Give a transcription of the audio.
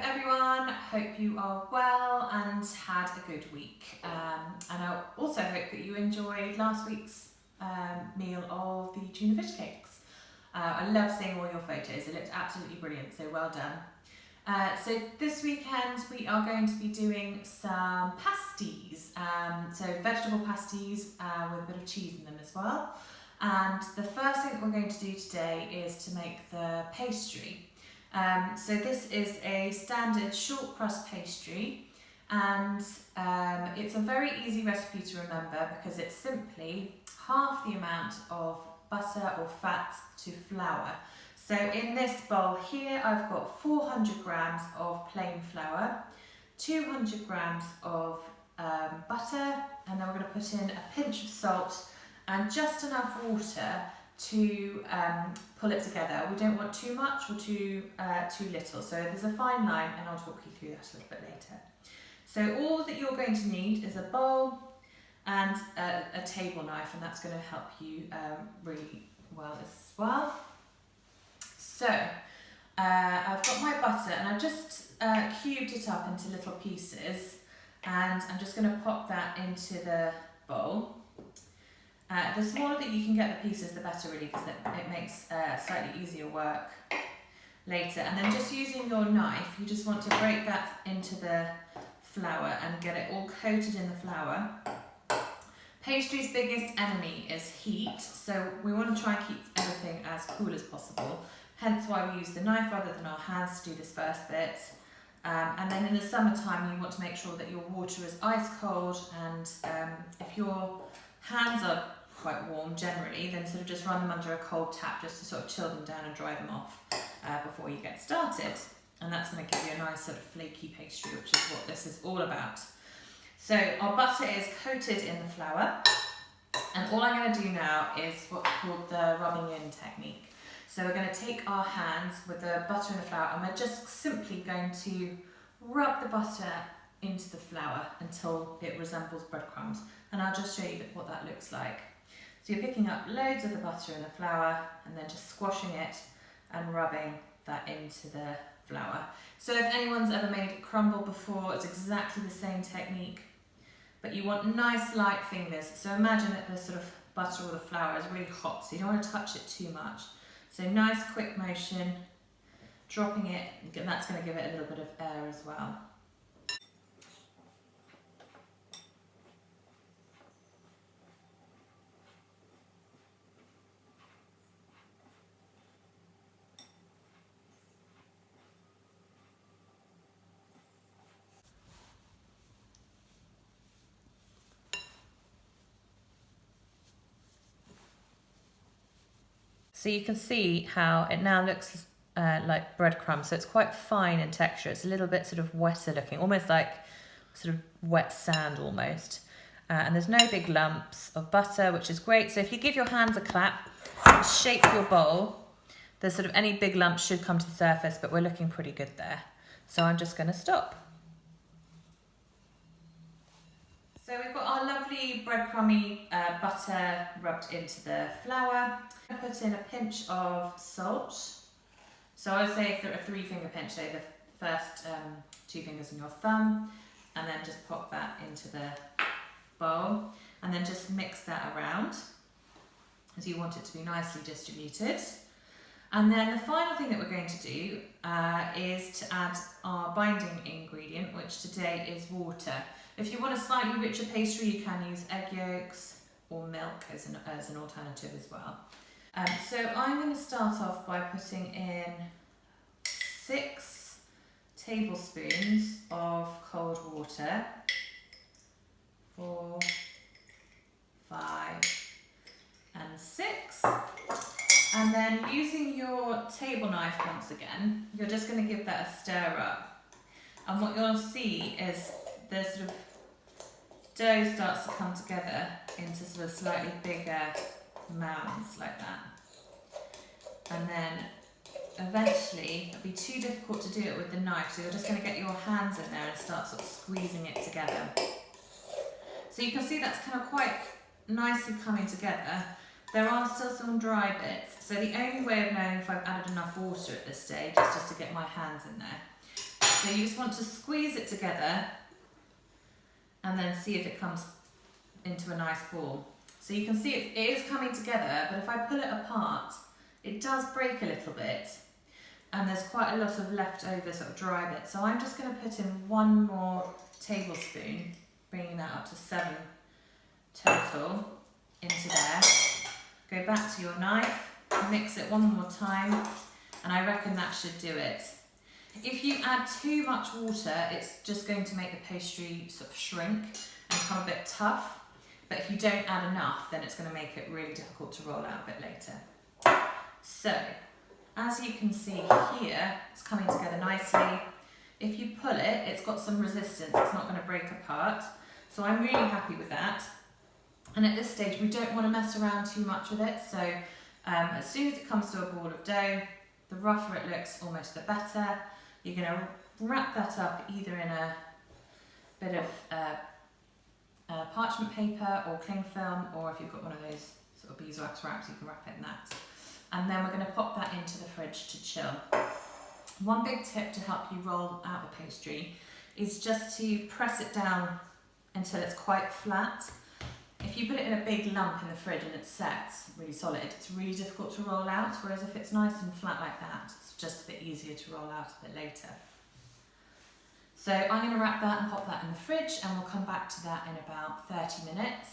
everyone, hope you are well and had a good week. And I also hope that you enjoyed last week's meal of the tuna fish cakes. I love seeing all your photos, it looked absolutely brilliant, so well done. So this weekend we are going to be doing some pasties, so vegetable pasties with a bit of cheese in them as well. And the first thing that we're going to do today is to make the pastry. So this is a standard short crust pastry, and it's a very easy recipe to remember because it's simply half the amount of butter or fat to flour. So in this bowl here I've got 400 grams of plain flour, 200 grams of butter, and then we're going to put in a pinch of salt and just enough water to pull it together. We don't want too much or too little, so there's a fine line and I'll talk you through that a little bit later. So all that you're going to need is a bowl and a table knife, and that's going to help you really well as well. So I've got my butter and I've just cubed it up into little pieces, and I'm just going to pop that into the bowl. The smaller that you can get the pieces, the better really, because it makes slightly easier work later. And then just using your knife, you just want to break that into the flour and get it all coated in the flour. Pastry's biggest enemy is heat, so we want to try and keep everything as cool as possible. Hence why we use the knife rather than our hands to do this first bit. And then in the summertime, you want to make sure that your water is ice cold, and if your hands are quite warm generally, then sort of just run them under a cold tap just to sort of chill them down and dry them off before you get started. And that's going to give you a nice sort of flaky pastry, which is what this is all about. So our butter is coated in the flour, and all I'm going to do now is what's called the rubbing in technique. So we're going to take our hands with the butter and the flour, and we're just simply going to rub the butter into the flour until it resembles breadcrumbs, and I'll just show you what that looks like. So you're picking up loads of the butter and the flour and then just squashing it and rubbing that into the flour. So if anyone's ever made crumble before, it's exactly the same technique, but you want nice light fingers. So imagine that the sort of butter or the flour is really hot, so you don't want to touch it too much. So nice quick motion, dropping it, and that's going to give it a little bit of air as well. So you can see how it now looks like breadcrumbs, so it's quite fine in texture. It's a little bit sort of wetter looking, almost like sort of wet sand almost. And there's no big lumps of butter, which is great. So if you give your hands a clap and shape your bowl, there's sort of any big lumps should come to the surface, but we're looking pretty good there. So I'm just going to stop. So we've got our lovely breadcrumby butter rubbed into the flour. I put in a pinch of salt. So I would say a 3-finger pinch, so the first 2 fingers on your thumb, and then just pop that into the bowl, and then just mix that around as you want it to be nicely distributed. And then the final thing that we're going to do is to add our binding ingredient, which today is water. If you want a slightly richer pastry, you can use egg yolks or milk as an alternative as well. So I'm going to start off by putting in 6 tablespoons of cold water. 4, 5, and 6. And then using your table knife once again, you're just going to give that a stir up. And what you'll see is the sort of dough starts to come together into sort of slightly bigger mounds like that. And then eventually it'll be too difficult to do it with the knife, so you're just going to get your hands in there and start sort of squeezing it together. So you can see that's kind of quite nicely coming together. There are still some dry bits, so the only way of knowing if I've added enough water at this stage is just to get my hands in there. So you just want to squeeze it together and then see if it comes into a nice ball. So you can see it is coming together, but if I pull it apart, it does break a little bit and there's quite a lot of leftover sort of dry bits. So I'm just going to put in 1 more tablespoon, bringing that up to 7 total into there. Go back to your knife, mix it one more time, and I reckon that should do it. If you add too much water, it's just going to make the pastry sort of shrink and become a bit tough. But if you don't add enough, then it's going to make it really difficult to roll out a bit later. So, as you can see here, it's coming together nicely. If you pull it, it's got some resistance, it's not going to break apart. So I'm really happy with that. And at this stage, we don't want to mess around too much with it. So as soon as it comes to a ball of dough, the rougher it looks, almost the better. You're going to wrap that up either in a bit of parchment paper or cling film, or if you've got one of those sort of beeswax wraps, you can wrap it in that. And then we're going to pop that into the fridge to chill. One big tip to help you roll out the pastry is just to press it down until it's quite flat. If you put it in a big lump in the fridge and it sets really solid, it's really difficult to roll out, whereas if it's nice and flat like that, it's just a bit easier to roll out a bit later. So I'm going to wrap that and pop that in the fridge, and we'll come back to that in about 30 minutes.